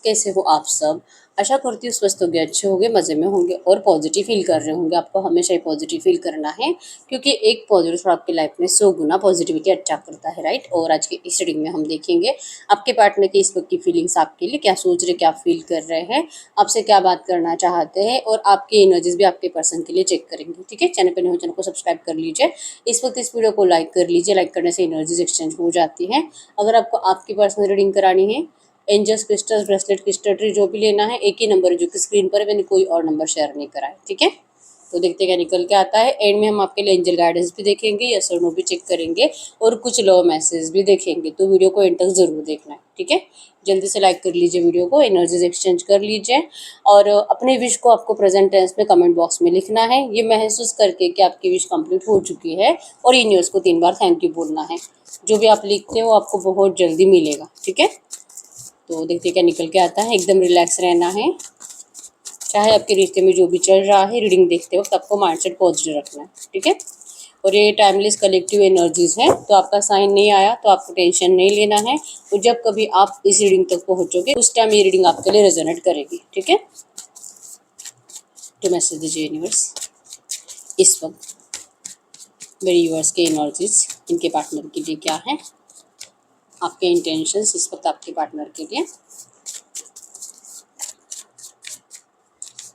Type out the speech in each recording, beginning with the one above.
कैसे हो आप सब। आशा करती हूँ स्वस्थ होंगे, अच्छे होंगे, मज़े में होंगे और पॉजिटिव फील कर रहे होंगे। आपको हमेशा ही पॉजिटिव फील करना है, क्योंकि एक पॉजिटिव थॉट आपकी लाइफ में 100 गुना पॉजिटिविटी अट्रैक्ट करता है, राइट। और आज की इस रीडिंग में हम देखेंगे आपके पार्टनर की इस वक्त की फीलिंग्स आपके लिए, क्या सोच रहे, क्या फील कर रहे हैं, आपसे क्या बात करना चाहते हैं, और आपकी एनर्जीज भी आपके पर्सन के लिए चेक करेंगे। ठीक है, चैनल पर नहीं हो चैनल को सब्सक्राइब कर लीजिए। इस वक्त इस वीडियो को लाइक कर लीजिए, लाइक करने से एनर्जीज एक्सचेंज हो जाती है। अगर आपको आपकी पर्सनल रीडिंग करानी है, एंजल्स क्रिस्टल्स ब्रेसलेट क्रिस्टल जो भी लेना है, एक ही नंबर है जो कि स्क्रीन पर है, मैंने कोई और नंबर शेयर नहीं करा है। ठीक है, तो देखते क्या निकल के आता है। एंड में हम आपके लिए एंजल गाइडेंस भी देखेंगे, यस और नो भी चेक करेंगे, और कुछ लव मैसेज भी देखेंगे। तो वीडियो को एंड तक जरूर देखना है। ठीक है, जल्दी से लाइक कर लीजिए वीडियो को, एनर्जीज एक्सचेंज कर लीजिए, और अपने विश को आपको प्रेजेंट टेंस में कमेंट बॉक्स में लिखना है, ये महसूस करके कि आपकी विश कंप्लीट हो चुकी है, और यूनिवर्स को 3 बार थैंक यू बोलना है। जो भी आप लिखते हो आपको बहुत जल्दी मिलेगा। ठीक है, तो देखते क्या निकल के आता है। एकदम रिलैक्स रहना है, चाहे आपके रिश्ते में जो भी चल रहा है, रीडिंग देखते वक्त आपको माइंडसेट पॉजिटिव रखना है। ठीक है, और ये टाइमलेस कलेक्टिव एनर्जीज है, तो आपका साइन नहीं आया तो आपको टेंशन नहीं लेना है। तो जब कभी आप इस रीडिंग तक पहुंचोगे उस टाइम ये रीडिंग आपके लिए रेजोनेट करेगी। ठीक है, तो मैसेज दीजिए यूनिवर्स इस वक्त मेरे यूनिवर्स के एनर्जीज इनके पार्टनर के लिए क्या है, आपके इंटेंशंस इस वक्त आपके पार्टनर के लिए,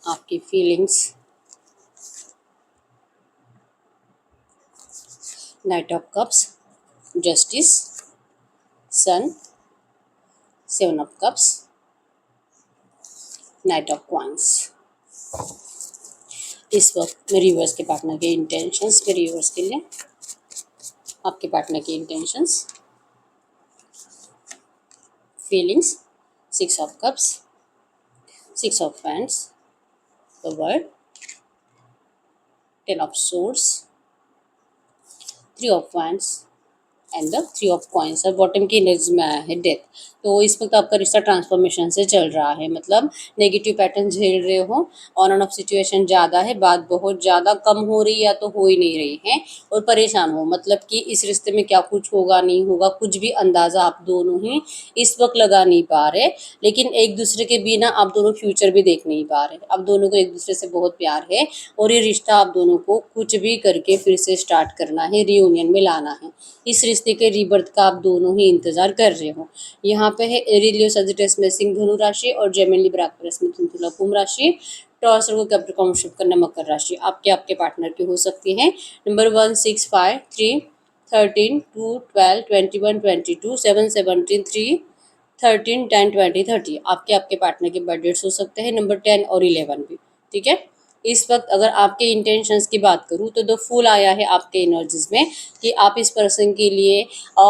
आपकी feelings. Knight of cups, justice, sun, 7 of cups, knight of coins. इस वक्त मेरे व्यूअर्स के पार्टनर के इंटेंशंस, मेरे व्यूअर्स के लिए आपके पार्टनर के intentions, feelings. 6 of cups, 6 of friends, the word, 10 of swords, 3 of friends and the 3 of coins. और बॉटम की एनर्जी में आया है डेथ। तो इस वक्त आपका रिश्ता ट्रांसफॉर्मेशन से चल रहा है, मतलब नेगेटिव पैटर्न झेल रहे हो, ऑन एंड ऑफ सिचुएशन ज़्यादा है, बात बहुत ज़्यादा कम हो रही या तो हो ही नहीं रही है, और परेशान हो, मतलब कि इस रिश्ते में क्या कुछ होगा नहीं होगा कुछ भी अंदाज़ा आप दोनों ही इस वक्त लगा नहीं पा रहे। लेकिन एक दूसरे के बिना आप दोनों फ्यूचर भी देख नहीं पा रहे। आप दोनों को एक दूसरे से बहुत प्यार है, और ये रिश्ता आप दोनों को कुछ भी करके फिर से स्टार्ट करना है, रियूनियन में लाना है। इस रिश्ते के रीबर्थ का आप दोनों ही इंतजार कर रहे हो। यहाँ पे है एरीज लियो सजिटेरियस में सिंह धनु राशि, और जेमिनी लिब्रा एक्वेरियस में तुला कुंभ राशि, टॉरस वर्गो कैप्रिकॉर्न वृश्चिक कन्या मकर राशि आपके आपके पार्टनर की हो सकती है। नंबर 1 6 5 3 13 2 12 21 22 7 17 3 13 10 20 30 आपके आपके पार्टनर के बर्थ डेट्स हो सकते हैं, नंबर 10 और 11 भी। ठीक है, इस वक्त अगर आपके इंटेंशंस की बात करूँ तो द फूल आया है आपके एनर्जीज में, कि आप इस पर्सन के लिए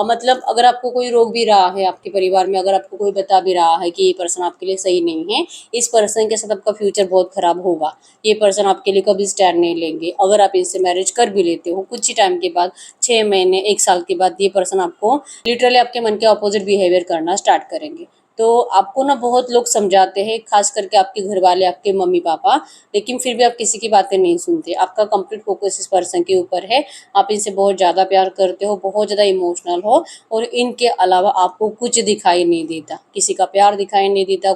मतलब अगर आपको कोई रोक भी रहा है आपके परिवार में, अगर आपको कोई बता भी रहा है कि ये पर्सन आपके लिए सही नहीं है, इस पर्सन के साथ आपका फ्यूचर बहुत खराब होगा, ये पर्सन आपके लिए कभी स्टैंड नहीं लेंगे। अगर आप इनसे मैरिज कर भी लेते हो, कुछ ही टाइम के बाद 6 महीने 1 साल के बाद ये पर्सन आपको लिटरली आपके मन के अपोजिट बिहेवियर करना स्टार्ट करेंगे। तो आपको ना बहुत लोग समझाते हैं, खास करके आपके घर वाले, आपके मम्मी पापा, लेकिन फिर भी आप किसी की बातें नहीं सुनते। आपका कंप्लीट फोकस इस पर्सन के ऊपर है, आप इनसे बहुत ज़्यादा प्यार करते हो, बहुत ज़्यादा इमोशनल हो, और इनके अलावा आपको कुछ दिखाई नहीं देता, किसी का प्यार दिखाई नहीं देता।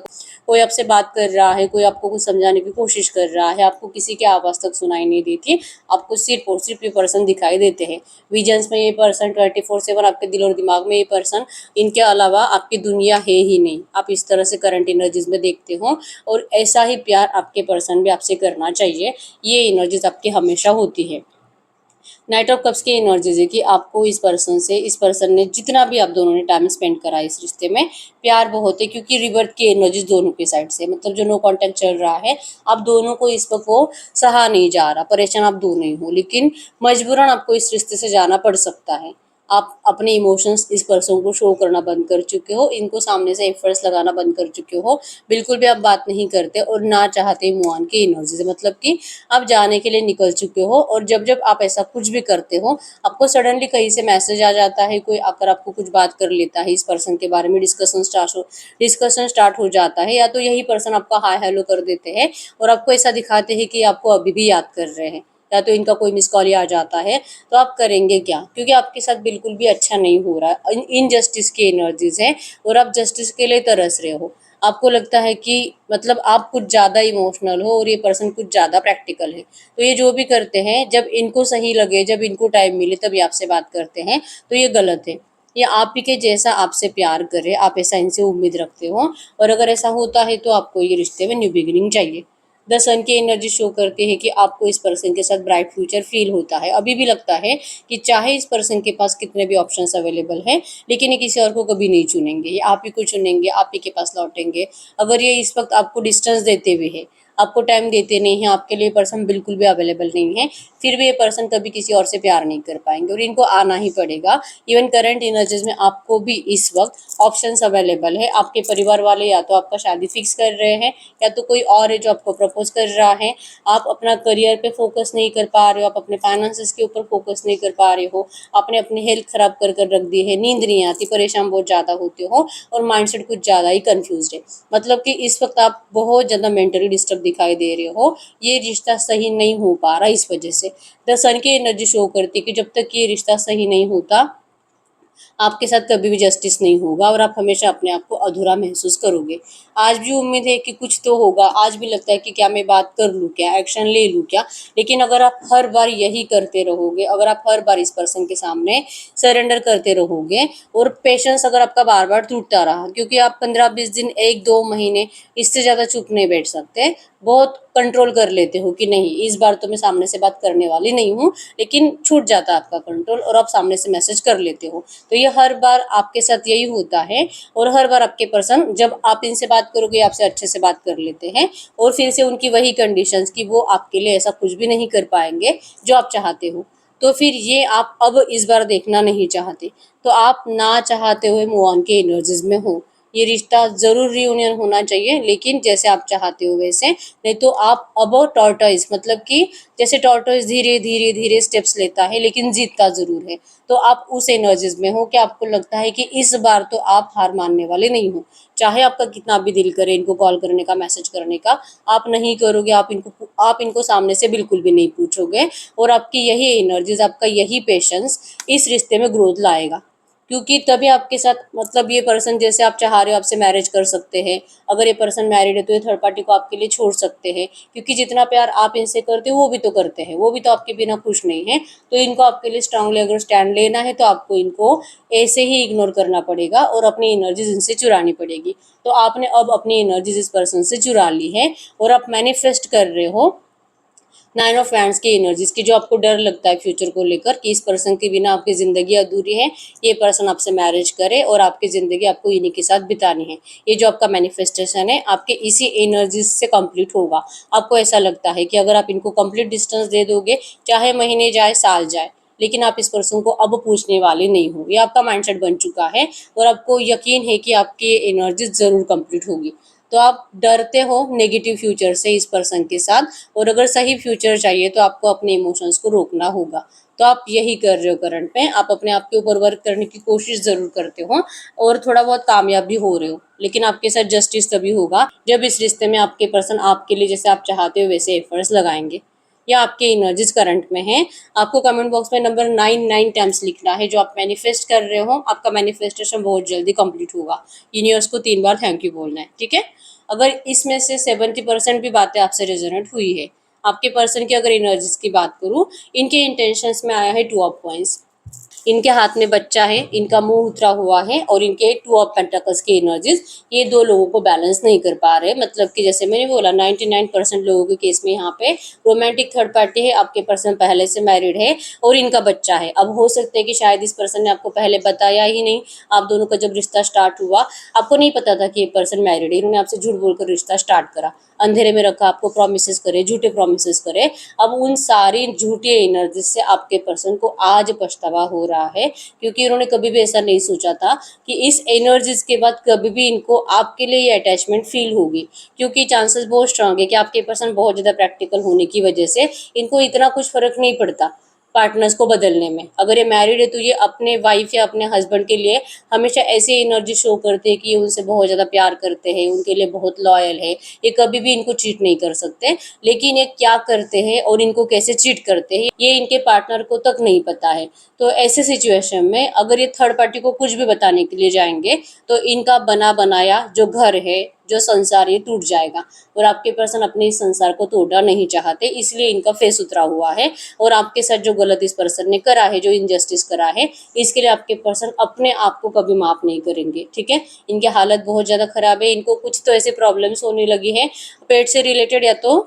कोई आपसे बात कर रहा है, कोई आपको कुछ समझाने की कोशिश कर रहा है, आपको किसी की आवाज़ तक सुनाई नहीं देती, आपको सिर्फ और सिर्फ ये पर्सन दिखाई देते हैं। विजन्स में ये पर्सन 24/7 आपके दिल और दिमाग में ये पर्सन, इनके अलावा आपकी दुनिया है ही नहीं। आप इस तरह से करंट एनर्जीज में देखते हो, और ऐसा ही प्यार आपके पर्सन भी आपसे करना चाहिए, ये एनर्जीज आपकी हमेशा होती है। नाइट ऑफ कप्स की एनर्जीज है कि आपको इस पर्सन से, इस पर्सन ने जितना भी आप दोनों ने टाइम स्पेंड करा इस रिश्ते में, प्यार बहुत है, क्योंकि रिवर्ट की एनर्जीज दोनों के साइड से, मतलब जो नो कांटेक्ट चल रहा है, आप दोनों को इस वक्त वो सहा नहीं जा रहा, परेशान आप दोनों ही हो, लेकिन मजबूरन आपको इस रिश्ते से जाना पड़ सकता है। आप अपने इमोशंस इस पर्सन को शो करना बंद कर चुके हो, इनको सामने से एफर्ट्स लगाना बंद कर चुके हो, बिल्कुल भी आप बात नहीं करते और ना चाहते मूव ऑन की एनर्जी से, मतलब कि आप जाने के लिए निकल चुके हो। और जब जब आप ऐसा कुछ भी करते हो, आपको सडनली कहीं से मैसेज आ जाता है, कोई आकर आपको कुछ बात कर लेता है, इस पर्सन के बारे में डिस्कशन स्टार्ट हो जाता है, या तो यही पर्सन आपका हाय हेलो कर देते हैं और आपको ऐसा दिखाते हैं कि आपको अभी भी याद कर रहे हैं, या तो इनका कोई मिस कॉल ही आ जाता है, तो आप करेंगे क्या? क्योंकि आपके साथ बिल्कुल भी अच्छा नहीं हो रहा है, इनजस्टिस की एनर्जीज है और आप जस्टिस के लिए तरस रहे हो। आपको लगता है कि मतलब आप कुछ ज़्यादा इमोशनल हो और ये पर्सन कुछ ज़्यादा प्रैक्टिकल है। तो ये जो भी करते हैं, जब इनको सही लगे, जब इनको टाइम मिले तभी आपसे बात करते हैं, तो ये गलत है। ये आप ही के जैसा आपसे प्यार करे, आप ऐसा इनसे उम्मीद रखते हो, और अगर ऐसा होता है तो आपको ये रिश्ते में न्यू बिगिनिंग चाहिए। द सन की एनर्जी शो करती है कि आपको इस पर्सन के साथ ब्राइट फ्यूचर फील होता है। अभी भी लगता है कि चाहे इस पर्सन के पास कितने भी ऑप्शंस अवेलेबल हैं, लेकिन ये किसी और को कभी नहीं चुनेंगे, ये आप ही को चुनेंगे, आप ही के पास लौटेंगे। अगर ये इस वक्त आपको डिस्टेंस देते हुए है, आपको टाइम देते नहीं हैं, आपके लिए पर्सन बिल्कुल भी अवेलेबल नहीं है, फिर भी ये पर्सन कभी किसी और से प्यार नहीं कर पाएंगे और इनको आना ही पड़ेगा। इवन करंट एनर्जीज में आपको भी इस वक्त ऑप्शंस अवेलेबल है। आपके परिवार वाले या तो आपका शादी फिक्स कर रहे हैं, या तो कोई और है जो आपको प्रपोज कर रहा है। आप अपना करियर पे फोकस नहीं कर पा रहे हो, आप अपने फाइनेंसेस के ऊपर फोकस नहीं कर पा रहे हो, आपने अपनी हेल्थ खराब कर कर रख दी है, नींद नहीं आती, परेशान बहुत ज़्यादा होते हो और माइंडसेट कुछ ज़्यादा ही कंफ्यूज है। मतलब कि इस वक्त आप बहुत ज़्यादा मेंटली डिस्टर्ब दिखाई दे रहे हो, ये रिश्ता सही नहीं हो पा रहा इस वजह से। द सन की एनर्जी शो करती है कि जब तक ये रिश्ता सही नहीं होता, आपके साथ कभी भी जस्टिस नहीं होगा और आप हमेशा अपने आप को अधूरा महसूस करोगे। आज भी उम्मीद है कि कुछ तो होगा, आज भी लगता है कि क्या मैं बात कर लूँ, क्या एक्शन ले लूँ क्या, लेकिन अगर आप हर बार यही करते रहोगे, अगर आप हर बार इस पर्सन के सामने सरेंडर करते रहोगे और पेशेंस अगर आपका बार बार टूटता रहा, क्योंकि आप 15-20 दिन, 1-2 महीने इससे ज़्यादा चुप नहीं बैठ सकते, बहुत कंट्रोल कर लेते हो कि नहीं इस बार तो मैं सामने से बात करने वाली नहीं हूँ, लेकिन छूट जाता है आपका कंट्रोल और आप सामने से मैसेज कर लेते हो। तो ये हर बार आपके साथ यही होता है और हर बार आपके पर्सन जब आप इनसे बात करोगे आपसे अच्छे से बात कर लेते हैं और फिर से उनकी वही कंडीशंस कि वो आपके लिए ऐसा कुछ भी नहीं कर पाएंगे जो आप चाहते हो। तो फिर ये आप अब इस बार देखना नहीं चाहते, तो आप ना चाहते हुए मूव ऑन के एनर्जीज में हो। ये रिश्ता ज़रूर रियूनियन होना चाहिए, लेकिन जैसे आप चाहते हो वैसे, नहीं तो आप अब टॉर्टोइज, मतलब कि जैसे टॉर्टोइज धीरे धीरे धीरे स्टेप्स लेता है लेकिन जीतता ज़रूर है, तो आप उस एनर्जीज में हो कि आपको लगता है कि इस बार तो आप हार मानने वाले नहीं हो। चाहे आपका कितना भी दिल करे इनको कॉल करने का, मैसेज करने का, आप नहीं करोगे, आप इनको सामने से बिल्कुल भी नहीं पूछोगे और आपकी यही एनर्जीज, आपका यही पेशेंस इस रिश्ते में ग्रोथ लाएगा। क्योंकि तभी आपके साथ, मतलब ये पर्सन जैसे आप चाह रहे हो आपसे मैरिज कर सकते हैं, अगर ये पर्सन मैरिड है तो ये थर्ड पार्टी को आपके लिए छोड़ सकते हैं, क्योंकि जितना प्यार आप इनसे करते हो वो भी तो करते हैं, वो भी तो आपके बिना खुश नहीं है। तो इनको आपके लिए स्ट्रांगली अगर स्टैंड लेना है तो आपको इनको ऐसे ही इग्नोर करना पड़ेगा और अपनी एनर्जीज इनसे चुरानी पड़ेगी। तो आपने अब अपनी एनर्जीज इस पर्सन से चुरा ली है और आप मैनिफेस्ट कर रहे हो 9 ऑफ वैंड्स की एनर्जीज की, जो आपको डर लगता है फ्यूचर को लेकर कि इस पर्सन के बिना आपकी ज़िंदगी अधूरी है, ये पर्सन आपसे मैरिज करे और आपकी ज़िंदगी आपको इन्हीं के साथ बितानी है। ये जो आपका मैनिफेस्टेशन है आपके इसी एनर्जीज से कंप्लीट होगा। आपको ऐसा लगता है कि अगर आप इनको कंप्लीट डिस्टेंस दे दोगे, चाहे महीने जाए साल जाए, लेकिन आप इस पर्सन को अब पूछने वाले नहीं हो, ये आपका माइंडसेट बन चुका है और आपको यकीन है कि आपकी एनर्जी ज़रूर कंप्लीट होगी। तो आप डरते हो नेगेटिव फ्यूचर से इस पर्सन के साथ, और अगर सही फ्यूचर चाहिए तो आपको अपने इमोशंस को रोकना होगा। तो आप यही कर रहे हो करंट में, आप अपने आप के ऊपर वर्क करने की कोशिश ज़रूर करते हो और थोड़ा बहुत कामयाब भी हो रहे हो, लेकिन आपके साथ जस्टिस तभी होगा जब इस रिश्ते में आपके पर्सन आपके लिए जैसे आप चाहते हो वैसे एफर्ट्स लगाएंगे। या आपके एनर्जीज करंट में है। आपको कमेंट बॉक्स में नंबर 9 लिखना है जो आप मैनिफेस्ट कर रहे हो। आपका मैनिफेस्टेशन बहुत जल्दी कंप्लीट होगा। यूनिवर्स को 3 बार थैंक यू बोलना है, ठीक है। अगर इसमें से 70% भी बातें आपसे रेजोनेट हुई है, आपके पर्सन की अगर एनर्जीज की बात करूँ, इनके इंटेंशंस में आया है 2 ऑफ कॉइंस। इनके हाथ में बच्चा है, इनका मुंह उतरा हुआ है और इनके 2 ऑफ पेंटाकल्स की एनर्जीज, ये दो लोगों को बैलेंस नहीं कर पा रहे। मतलब कि जैसे मैंने बोला 99% लोगों के केस में यहाँ पे रोमांटिक थर्ड पार्टी है, आपके पर्सन पहले से मैरिड है और इनका बच्चा है। अब हो सकता है कि शायद इस पर्सन ने आपको पहले बताया ही नहीं, आप दोनों का जब रिश्ता स्टार्ट हुआ आपको नहीं पता था कि ये पर्सन मैरिड है, इन्होंने आपसे झूठ बोलकर रिश्ता स्टार्ट करा, अंधेरे में रखा, आपको प्रॉमिसेस करे, झूठे प्रॉमिसेस करे। अब उन सारी झूठी एनर्जी से आपके पर्सन को आज पछतावा हो रहा है, क्योंकि उन्होंने कभी भी ऐसा नहीं सोचा था कि इस एनर्जीज के बाद कभी भी इनको आपके लिए ये अटैचमेंट फील होगी, क्योंकि चांसेस बहुत स्ट्रांग है कि आपके पर्सन बहुत ज़्यादा प्रैक्टिकल होने की वजह से इनको इतना कुछ फर्क नहीं पड़ता पार्टनर्स को बदलने में। अगर ये मैरिड है तो ये अपने वाइफ या अपने हस्बैंड के लिए हमेशा ऐसी एनर्जी शो करते हैं कि ये उनसे बहुत ज़्यादा प्यार करते हैं, उनके लिए बहुत लॉयल है, ये कभी भी इनको चीट नहीं कर सकते। लेकिन ये क्या करते हैं और इनको कैसे चीट करते हैं ये इनके पार्टनर को तक नहीं पता है। तो ऐसे सिचुएशन में अगर ये थर्ड पार्टी को कुछ भी बताने के लिए जाएंगे तो इनका बना बनाया जो घर है, जो संसार ये टूट जाएगा। और आपके पर्सन अपने इस संसार को तोड़ना नहीं चाहते, इसलिए इनका फेस उतरा हुआ है। और आपके साथ जो गलत इस पर्सन ने करा है, जो इनजस्टिस करा है, इसके लिए आपके पर्सन अपने आप को कभी माफ नहीं करेंगे। ठीक है, इनकी हालत बहुत ज्यादा खराब है। इनको कुछ तो ऐसे प्रॉब्लम्स होने लगी है, पेट से रिलेटेड या तो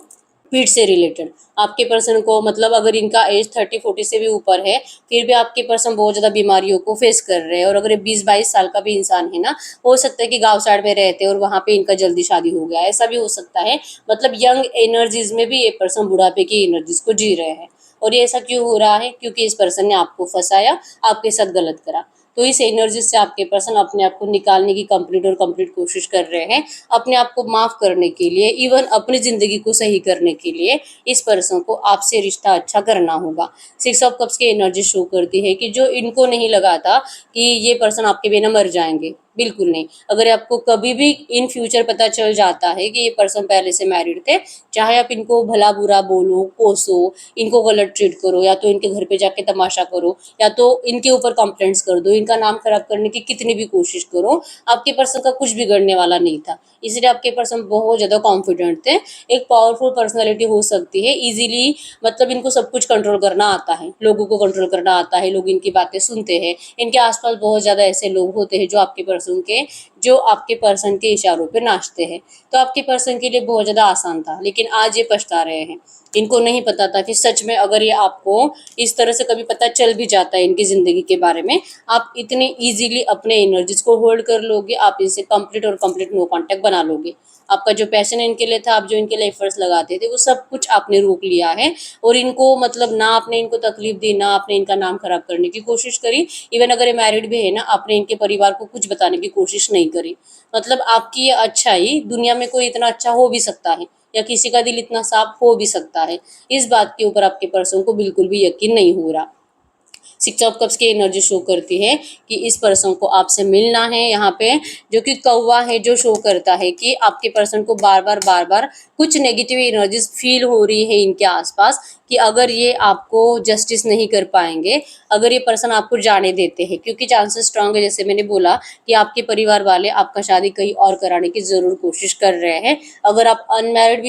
पीठ से रिलेटेड। आपके पर्सन को मतलब अगर इनका एज 30-40 से भी ऊपर है, फिर भी आपके पर्सन बहुत ज्यादा बीमारियों को फेस कर रहे हैं। और अगर 20-22 साल का भी इंसान है ना, हो सकता है कि गांव साइड में रहते हैं और वहां पे इनका जल्दी शादी हो गया, ऐसा भी हो सकता है। मतलब यंग एनर्जीज में भी ये पर्सन बुढ़ापे की एनर्जीज को जी रहे हैं। और ये ऐसा क्यों हो रहा है? क्योंकि इस पर्सन ने आपको फंसाया, आपके साथ गलत करा। तो इस एनर्जी से आपके पर्सन अपने आप को निकालने की कंप्लीट कोशिश कर रहे हैं, अपने आप को माफ करने के लिए, इवन अपनी जिंदगी को सही करने के लिए इस पर्सन को आपसे रिश्ता अच्छा करना होगा। 6 ऑफ कप्स की एनर्जी शो करती है कि जो इनको नहीं लगा था कि ये पर्सन आपके बिना मर जाएंगे, बिल्कुल नहीं। अगर आपको कभी भी इन फ्यूचर पता चल जाता है कि ये पर्सन पहले से मैरिड थे, चाहे आप इनको भला बुरा बोलो, कोसो, इनको गलत ट्रीट करो, या तो इनके घर पे जाके तमाशा करो, या तो इनके ऊपर कंप्लेंट्स कर दो, इनका नाम खराब करने की कितनी भी कोशिश करो, आपके पर्सन का कुछ बिगड़ने वाला नहीं था। इसलिए आपके पर्सन बहुत ज्यादा कॉन्फिडेंट थे। एक पावरफुल पर्सनैलिटी हो सकती है इजीली, मतलब इनको सब कुछ कंट्रोल करना आता है, लोगों को कंट्रोल करना आता है, लोग इनकी बातें सुनते हैं। इनके आसपास बहुत ज्यादा ऐसे लोग होते हैं जो आपके पर्सन के इशारों पे नाचते हैं। तो आपके पर्सन के लिए बहुत ज्यादा आसान था, लेकिन आज ये पछता रहे हैं। इनको नहीं पता था कि सच में अगर ये आपको इस तरह से कभी पता चल भी जाता है इनकी जिंदगी के बारे में, आप इतने इजीली अपने एनर्जीज को होल्ड कर लोगे, आप इनसे कंप्लीट नो कांटेक्ट बना लोगे। आपका जो पैशन इनके लिए था, आप जो इनके लिए एफर्ट्स लगाते थे, वो सब कुछ आपने रोक लिया है। और इनको मतलब ना आपने इनको तकलीफ दी, ना आपने इनका नाम खराब करने की कोशिश करी। इवन अगर ये मैरिड भी है ना, आपने इनके परिवार को कुछ बताने की कोशिश नहीं करी। मतलब आपकी ये अच्छाई, दुनिया में कोई इतना अच्छा हो भी सकता है, या किसी का दिल इतना साफ हो भी सकता है, इस बात के ऊपर आपके पर्सन को बिल्कुल भी यकीन नहीं हो रहा। 6 ऑफ कप्स की एनर्जी शो करती है कि इस पर्सन को आपसे मिलना है। यहाँ पे जो कि कौवा है, जो शो करता है कि आपके पर्सन को बार बार कुछ नेगेटिव एनर्जीज फील हो रही है इनके आसपास, कि अगर ये आपको जस्टिस नहीं कर पाएंगे, अगर ये पर्सन आपको जाने देते हैं, क्योंकि चांसेस स्ट्रांग है, जैसे मैंने बोला कि आपके परिवार वाले आपका शादी कहीं और कराने की जरूर कोशिश कर रहे हैं। अगर आप अनमैरिड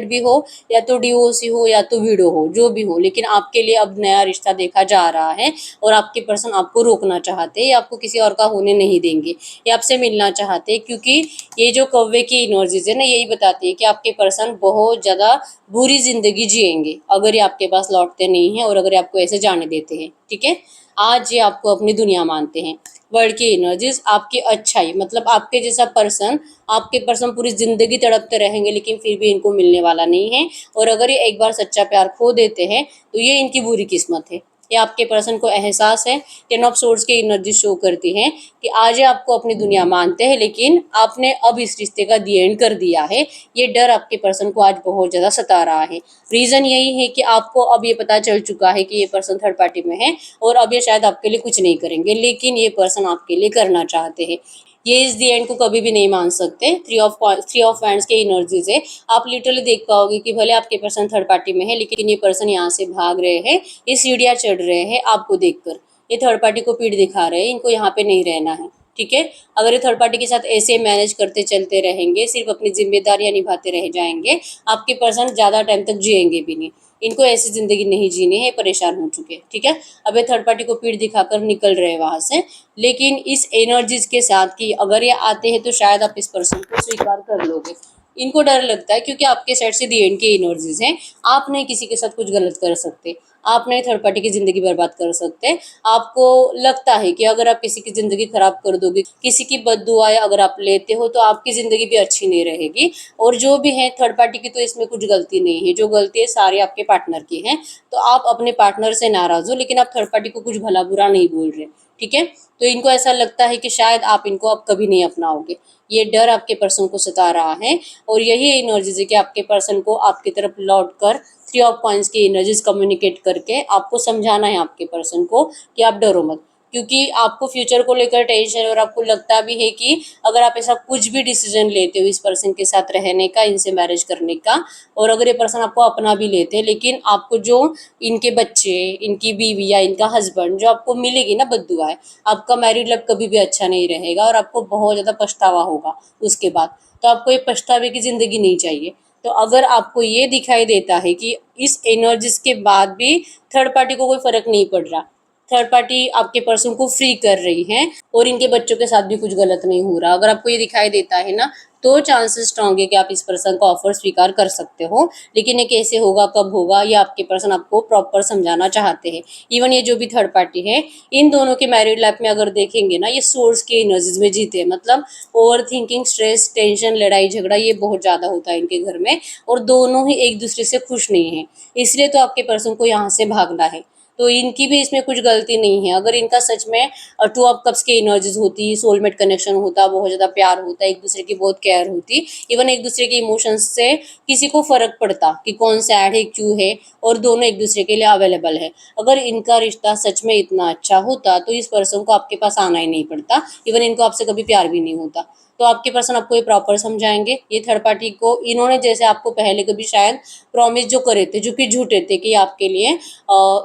भी हो, या तो डिवोर्सी हो, या तो विडो हो, जो भी हो, लेकिन आपके लिए अब नया रिश्ता देखा जा रहा है। और आपके पर्सन आपको रोकना चाहते हैं, या आपको किसी और का होने नहीं देंगे, ये आपसे मिलना चाहते हैं। क्योंकि ये जो कौवे की एनर्जीज है ना, यही बताती है कि आपके पर्सन बहुत ज्यादा बुरी जिंदगी जिएंगे अगर ये आपके पास लौटते नहीं है, और अगर ये आपको ऐसे जाने देते हैं। ठीक है, आज ये आपको अपनी दुनिया मानते हैं। वर्ल्ड की एनर्जीज आपकी अच्छाई, मतलब आपके जैसा पर्सन, आपके पर्सन पूरी जिंदगी तड़पते रहेंगे, लेकिन फिर भी इनको मिलने वाला नहीं है। और अगर ये एक बार सच्चा प्यार खो देते हैं, तो ये इनकी बुरी किस्मत है। ये आपके पर्सन को एहसास है। 10 ऑफ सोर्ड्स की एनर्जी शो करती है कि आज ये आपको अपनी दुनिया मानते हैं, लेकिन आपने अब इस रिश्ते का दी एंड कर दिया है। ये डर आपके पर्सन को आज बहुत ज्यादा सता रहा है। रीजन यही है कि आपको अब ये पता चल चुका है कि ये पर्सन थर्ड पार्टी में है, और अब ये शायद आपके लिए कुछ नहीं करेंगे, लेकिन ये पर्सन आपके लिए करना चाहते हैं। ये इस दी एंड को कभी भी नहीं मान सकते। थ्री ऑफ वैंड्स के एनर्जीज है। आप लिटरली देख पाओगे कि भले आपके पर्सन थर्ड पार्टी में है, लेकिन ये पर्सन यहाँ से भाग रहे हैं, ये सीढ़ियाँ चढ़ रहे हैं आपको देखकर। ये थर्ड पार्टी को पीठ दिखा रहे हैं, इनको यहाँ पे नहीं रहना है। ठीक है, अगर ये थर्ड पार्टी के साथ ऐसे मैनेज करते चलते रहेंगे, सिर्फ अपनी जिम्मेदारियां निभाते रह जाएंगे, आपके पर्सन ज्यादा टाइम तक जिएंगे भी नहीं। इनको ऐसी जिंदगी नहीं जीनी है, परेशान हो चुके। ठीक है, अब ये थर्ड पार्टी को पीठ दिखाकर निकल रहे हैं वहां से। लेकिन इस एनर्जीज के साथ कि अगर ये आते हैं तो शायद आप इस पर्सन को स्वीकार कर लोगे। इनको डर लगता है, क्योंकि आपके साइड से दी एंड की एनर्जीज हैं। आप नहीं किसी के साथ कुछ गलत कर सकते, आप नहीं थर्ड पार्टी की जिंदगी बर्बाद कर सकते। आपको लगता है कि अगर आप किसी की जिंदगी खराब कर दोगे, किसी की बददुआएं अगर आप लेते हो, तो आपकी जिंदगी भी अच्छी नहीं रहेगी। और जो भी है थर्ड पार्टी की, तो इसमें कुछ गलती नहीं है, जो गलती है सारी आपके पार्टनर की है। तो आप अपने पार्टनर से नाराज हो, लेकिन आप थर्ड पार्टी को कुछ भला बुरा नहीं बोल रहे। ठीक है, तो इनको ऐसा लगता है कि शायद आप इनको अब कभी नहीं अपनाओगे। ये डर आपके पर्सन को सता रहा है, और यही एनर्जीज है कि आपके पर्सन को आपकी तरफ लौट कर 3 ऑफ कॉइंस की एनर्जीज कम्युनिकेट करके आपको समझाना है आपके पर्सन को कि आप डरो मत। क्योंकि आपको फ्यूचर को लेकर टेंशन है और आपको लगता भी है कि अगर आप ऐसा कुछ भी डिसीजन लेते हो इस पर्सन के साथ रहने का, इनसे मैरिज करने का, और अगर ये पर्सन आपको अपना भी लेते हैं, लेकिन आपको जो इनके बच्चे, इनकी बीवी या इनका हस्बैंड जो आपको मिलेगी ना बद्दुआ है, आपका मैरिड लाइफ कभी भी अच्छा नहीं रहेगा और आपको बहुत ज़्यादा पछतावा होगा उसके बाद। तो आपको ये पछतावे की ज़िंदगी नहीं चाहिए। तो अगर आपको ये दिखाई देता है कि इस एनर्जीज के बाद भी थर्ड पार्टी को कोई फर्क नहीं पड़ रहा, थर्ड पार्टी आपके पर्सन को फ्री कर रही है और इनके बच्चों के साथ भी कुछ गलत नहीं हो रहा, अगर आपको ये दिखाई देता है ना, तो चांसेस स्ट्रांग है कि आप इस पर्सन का ऑफर स्वीकार कर सकते हो। लेकिन ये कैसे होगा, कब होगा, ये आपके पर्सन आपको प्रॉपर समझाना चाहते हैं। इवन ये जो भी थर्ड पार्टी है, इन दोनों के मैरिड लाइफ में अगर देखेंगे ना, ये सोर्स के एनर्जीज में जीते हैं। मतलब ओवर थिंकिंग, स्ट्रेस, टेंशन, लड़ाई झगड़ा ये बहुत ज़्यादा होता है इनके घर में, और दोनों ही एक दूसरे से खुश नहीं है। इसलिए तो आपके पर्सन को यहाँ से भागना है। तो इनकी भी इसमें कुछ गलती नहीं है। अगर इनका सच में टू ऑफ कप्स की एनर्जीज होती, सोलमेट कनेक्शन होता, बहुत ज़्यादा प्यार होता, एक दूसरे की बहुत केयर होती, इवन एक दूसरे के इमोशंस से किसी को फर्क पड़ता कि कौन सैड है, क्यों है, और दोनों एक दूसरे के लिए अवेलेबल है, अगर इनका रिश्ता सच में इतना अच्छा होता तो इस पर्सन को आपके पास आना ही नहीं पड़ता, इवन इनको आपसे कभी प्यार भी नहीं होता। तो आपके पर्सन आपको ये प्रॉपर समझाएंगे। ये थर्ड पार्टी को इन्होंने जैसे आपको पहले कभी शायद प्रॉमिस जो करे थे, जो कि झूठे थे, कि आपके लिए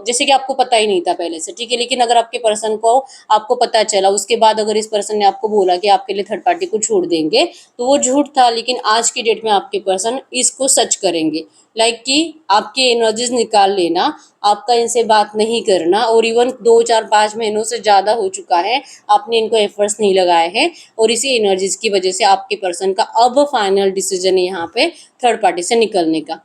जैसे कि आपको पता ही नहीं था पहले से, ठीक है, लेकिन अगर आपके पर्सन को आपको पता चला, उसके बाद अगर इस पर्सन ने आपको बोला कि आपके लिए थर्ड पार्टी को छोड़ देंगे, तो वो झूठ था। लेकिन आज की डेट में आपके पर्सन इसको सच करेंगे, लाइक कि आपकी एनर्जीज निकाल लेना, आपका इनसे बात नहीं करना, और इवन 2 4 5 महीनों से ज़्यादा हो चुका है आपने इनको एफर्ट्स नहीं लगाए हैं, और इसी एनर्जीज की वजह से आपके पर्सन का अब फाइनल डिसीजन है यहाँ पे थर्ड पार्टी से निकलने का।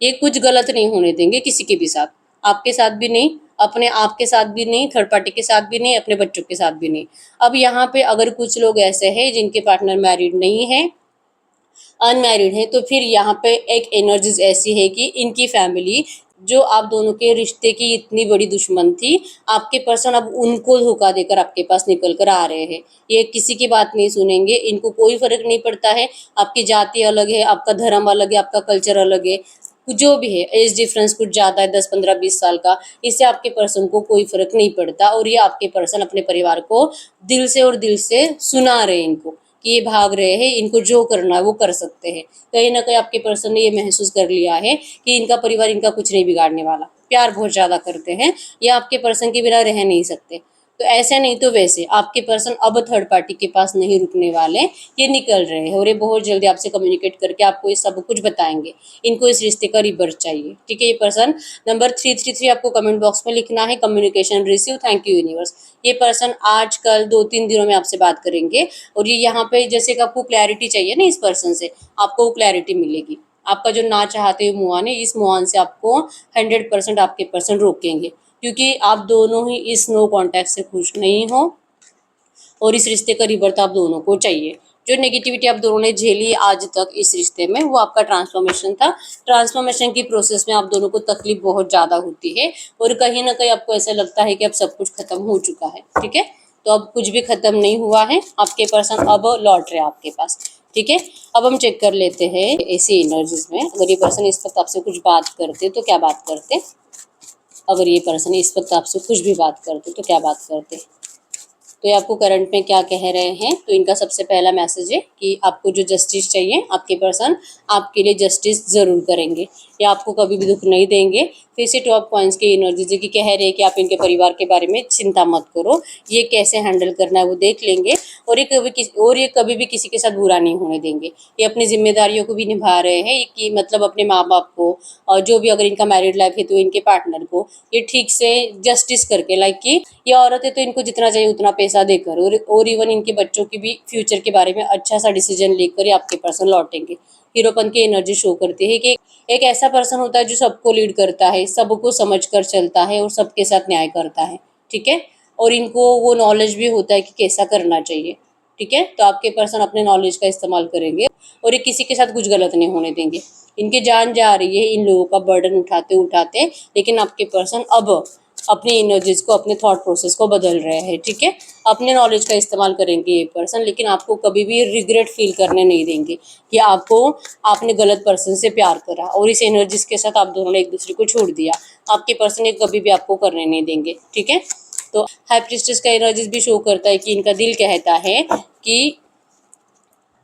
ये कुछ गलत नहीं होने देंगे किसी के भी साथ, आपके साथ भी नहीं, अपने आप के साथ भी नहीं, थर्ड पार्टी के साथ भी नहीं, अपने बच्चों के साथ भी नहीं। अब यहाँ पे अगर कुछ लोग ऐसे हैं जिनके पार्टनर मैरिड नहीं है, अनमैरिड है, तो फिर यहाँ पे एक एनर्जीज ऐसी है कि इनकी फैमिली जो आप दोनों के रिश्ते की इतनी बड़ी दुश्मन थी, आपके पर्सन अब उनको धोखा देकर आपके पास निकल कर आ रहे हैं। ये किसी की बात नहीं सुनेंगे, इनको कोई फर्क नहीं पड़ता है, आपकी जाति अलग है, आपका धर्म अलग है, आपका कल्चर अलग है, जो भी है, एज डिफरेंस कुछ ज़्यादा है, 10 15 20 साल का, इससे आपके पर्सन को कोई फर्क नहीं पड़ता। और ये आपके पर्सन अपने परिवार को दिल से और दिल से सुना रहे हैं इनको कि ये भाग रहे हैं, इनको जो करना है वो कर सकते हैं। कहीं ना कहीं आपके पर्सन ने ये महसूस कर लिया है कि इनका परिवार इनका कुछ नहीं बिगाड़ने वाला, प्यार बहुत ज़्यादा करते हैं, ये आपके पर्सन के बिना रह नहीं सकते। तो ऐसे नहीं तो वैसे आपके पर्सन अब थर्ड पार्टी के पास नहीं रुकने वाले, ये निकल रहे हैं और ये बहुत जल्दी आपसे कम्युनिकेट करके आपको ये सब कुछ बताएंगे। इनको इस रिश्ते का रिबर्थ चाहिए, ठीक है। ये पर्सन नंबर 333 आपको कमेंट बॉक्स में लिखना है, communication receive, thank you universe. ये पर्सन आज कल 2 3 दिनों में आपसे बात करेंगे, और ये यहाँ पे जैसे कि आपको क्लैरिटी चाहिए ना इस पर्सन से, आपको वो क्लैरिटी मिलेगी। आपका जो ना चाहते हुए मुआन है, इस मुआन से आपको 100% आपके पर्सन रोकेंगे, क्योंकि आप दोनों ही इस नो कॉन्टैक्ट से खुश नहीं हो और इस रिश्ते का रिबर्थ आप दोनों को चाहिए। जो नेगेटिविटी आप दोनों ने झेली आज तक इस रिश्ते में, वो आपका ट्रांसफॉर्मेशन था। ट्रांसफॉर्मेशन की प्रोसेस में आप दोनों को तकलीफ बहुत ज़्यादा होती है और कहीं ना कहीं आपको ऐसा लगता है कि अब सब कुछ खत्म हो चुका है, ठीक है। तो अब कुछ भी खत्म नहीं हुआ है, आपके पर्सन अब लौट रहे हैं आपके पास, ठीक है। अब हम चेक कर लेते हैं ऐसी एनर्जीज में, अगर ये पर्सन इस वक्त आपसे कुछ बात करते तो क्या बात करते, अगर ये पर्सन इस वक्त आपसे कुछ भी बात करते तो क्या बात करते। तो ये आपको करंट में क्या कह रहे हैं, तो इनका सबसे पहला मैसेज है कि आपको जो जस्टिस चाहिए, आपके पर्सन आपके लिए जस्टिस ज़रूर करेंगे, या आपको कभी भी दुख नहीं देंगे। फिर से टॉप पॉइंट्स की एनर्जी की कह रहे हैं कि आप इनके परिवार के बारे में चिंता मत करो, ये कैसे हैंडल करना है वो देख लेंगे, और ये कभी भी किसी के साथ बुरा नहीं होने देंगे। ये अपनी जिम्मेदारियों को भी निभा रहे हैं कि मतलब अपने माँ बाप को, और जो भी अगर इनका मैरिड लाइफ है तो इनके पार्टनर को ये ठीक से जस्टिस करके, लाइक कि ये औरत है तो इनको जितना चाहिए उतना पैसा देकर, और इवन इनके बच्चों की भी फ्यूचर के बारे में अच्छा सा डिसीजन लेकर ये आपके पर्सन लौटेंगे। हीरोपन की एनर्जी शो करती है कि एक ऐसा पर्सन होता है जो सबको लीड करता है, सबको समझ कर चलता है और सबके साथ न्याय करता है, ठीक है। और इनको वो नॉलेज भी होता है कि कैसा करना चाहिए, ठीक है। तो आपके पर्सन अपने नॉलेज का इस्तेमाल करेंगे और ये किसी के साथ कुछ गलत नहीं होने देंगे। इनकी जान जा रही है इन लोगों का बर्डन उठाते उठाते, लेकिन आपके पर्सन अब अपनी एनर्जीज को, अपने थॉट प्रोसेस को बदल रहे हैं, ठीक है। अपने नॉलेज का इस्तेमाल करेंगे ये पर्सन, लेकिन आपको कभी भी रिग्रेट फील करने नहीं देंगे कि आपने गलत पर्सन से प्यार करा और इस एनर्जीज के साथ आप दोनों ने एक दूसरे को छोड़ दिया। आपके पर्सन ये कभी भी आपको करने नहीं देंगे, ठीक है। तो हाई प्रीस्टेस का एनर्जीज भी शो करता है कि इनका दिल कहता है कि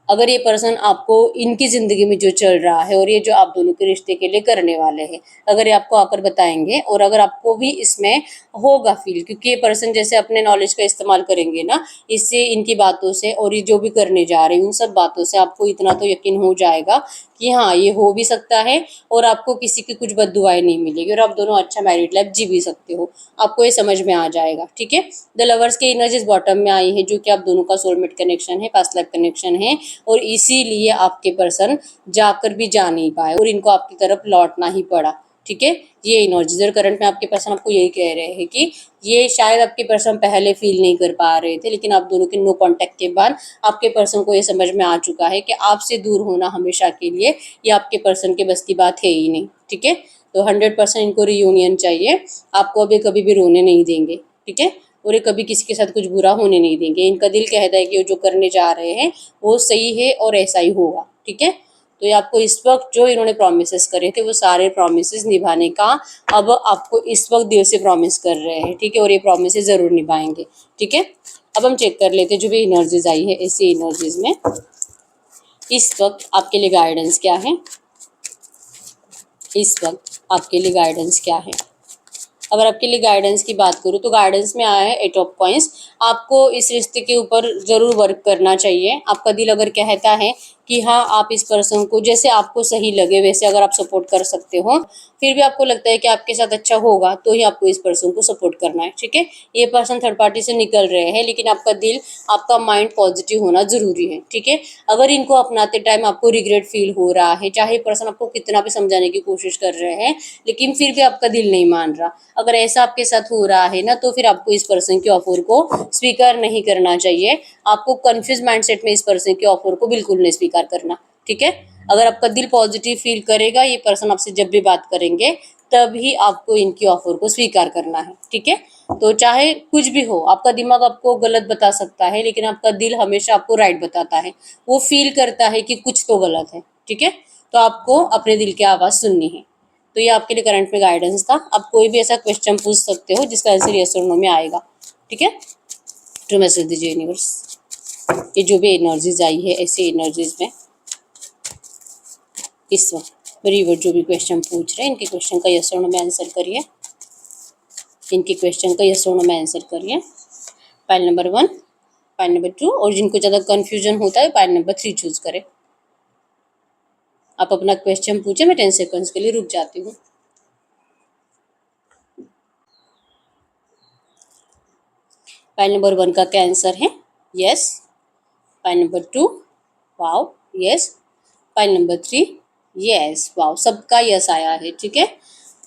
अगर ये पर्सन आपको इनकी ज़िंदगी में जो चल रहा है और ये जो आप दोनों के रिश्ते के लिए करने वाले हैं, अगर ये आपको आकर बताएंगे और अगर आपको भी इसमें होगा फील, क्योंकि ये पर्सन जैसे अपने नॉलेज का इस्तेमाल करेंगे ना, इससे इनकी बातों से और ये जो भी करने जा रहे हैं उन सब बातों से आपको इतना तो यकीन हो जाएगा कि हाँ ये हो भी सकता है और आपको किसी की कुछ बददुआएं नहीं मिलेगी और आप दोनों अच्छा मैरिड लाइफ जी भी सकते हो। आपको ये समझ में आ जाएगा। ठीक है, द लवर्स की एनर्जीज बॉटम में आई है, जो कि आप दोनों का सोलमेट कनेक्शन है, पास्ट लाइफ कनेक्शन है और इसीलिए आपके पर्सन जाकर भी जा नहीं पाए और इनको आपकी तरफ लौटना ही पड़ा। ठीक है, ये एनर्जीज और करंट में आपके पर्सन आपको यही कह रहे हैं कि ये शायद आपके पर्सन पहले फील नहीं कर पा रहे थे, लेकिन आप दोनों के नो कांटेक्ट के बाद आपके पर्सन को ये समझ में आ चुका है कि आपसे दूर होना हमेशा के लिए ये आपके पर्सन के बस की बात है ही नहीं। ठीक है, तो 100% इनको रियूनियन चाहिए। आपको अभी कभी भी रोने नहीं देंगे। ठीक है, और ये कभी किसी के साथ कुछ बुरा होने नहीं देंगे। इनका दिल कहता है कि वो जो करने जा रहे हैं वो सही है और ऐसा ही होगा। ठीक है, तो ये आपको इस वक्त जो इन्होंने प्रॉमिसेस करे थे वो सारे प्रॉमिसेस निभाने का अब आपको इस वक्त दिल से प्रॉमिस कर रहे हैं। ठीक है, और ये प्रॉमिसेस जरूर निभाएंगे। ठीक है, अब हम चेक कर लेते हैं जो भी एनर्जीज आई है ऐसी एनर्जीज में इस वक्त आपके लिए गाइडेंस क्या है। इस वक्त आपके लिए गाइडेंस क्या है। अगर आपके लिए गाइडेंस की बात करूँ तो गाइडेंस में आया है 8 ऑफ कॉइंस। आपको इस रिश्ते के ऊपर ज़रूर वर्क करना चाहिए। आपका दिल अगर कहता है कि हाँ आप इस पर्सन को जैसे आपको सही लगे वैसे अगर आप सपोर्ट कर सकते हो, फिर भी आपको लगता है कि आपके साथ अच्छा होगा तो ही आपको इस पर्सन को सपोर्ट करना है। ठीक है, ये पर्सन थर्ड पार्टी से निकल रहे हैं लेकिन आपका दिल, आपका माइंड पॉजिटिव होना ज़रूरी है। ठीक है, अगर इनको अपनाते टाइम आपको रिग्रेट फील हो रहा है, चाहे पर्सन आपको कितना भी समझाने की कोशिश कर रहे हैं लेकिन फिर भी आपका दिल नहीं मान रहा, अगर ऐसा आपके साथ हो रहा है ना, तो फिर आपको इस पर्सन के ऑफर को स्वीकार नहीं करना चाहिए। आपको कंफ्यूज माइंडसेट में इस पर्सन के ऑफर को बिल्कुल नहीं स्वीकार करना। ठीक है, अगर आपका दिल पॉजिटिव फील करेगा, ये पर्सन आपसे जब भी बात करेंगे तभी आपको इनकी ऑफर को स्वीकार करना है। ठीक है, तो चाहे कुछ भी हो, आपका दिमाग आपको गलत बता सकता है लेकिन आपका दिल हमेशा आपको राइट बताता है। वो फील करता है कि कुछ तो गलत है। ठीक है, तो आपको अपने दिल की आवाज़ सुननी है। तो ये आपके लिए करंट में गाइडेंस था। आप कोई भी ऐसा क्वेश्चन पूछ सकते हो जिसका आंसर यस और नो में आएगा। ठीक है, तो मैसेज दीजिए यूनिवर्स, ये जो भी एनर्जीज आई है ऐसी एनर्जीज में इस वक्त रिवर जो भी क्वेश्चन पूछ रहे हैं इनके क्वेश्चन का यस और नो में आंसर करिए। इनके क्वेश्चन का यस और नो में आंसर करिए। पाइल नंबर 1, पाइल नंबर 2 और जिनको ज़्यादा कन्फ्यूजन होता है पाइल नंबर 3 चूज करें। आप अपना क्वेश्चन पूछे, मैं 10 सेकंड्स के लिए रुक जाती हूँ। पाइल नंबर 1 का क्या आंसर है? Yes. Pile number 2 wow yes. Pile number 3 yes wow, सबका यस आया है। ठीक है,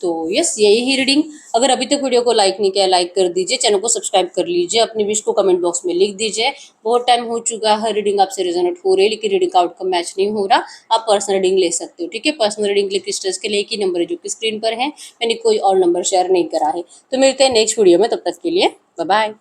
तो यस यही ही रीडिंग। अगर अभी तक वीडियो को लाइक नहीं किया लाइक कर दीजिए, चैनल को सब्सक्राइब कर लीजिए, अपनी विश को कमेंट बॉक्स में लिख दीजिए। बहुत टाइम हो चुका है, रीडिंग आपसे रेजोनेट हो रही है लेकिन रीडिंग का आउटकम मैच नहीं हो रहा, आप पर्सनल रीडिंग ले सकते हो। ठीक है, पर्सनल रीडिंग के लिए क्रिस्टल्स के लिए एक ही नंबर है जो कि स्क्रीन पर है, मैंने कोई और नंबर शेयर नहीं करा है। तो मिलते हैं नेक्स्ट वीडियो में, तब तक के लिए बाय बाय।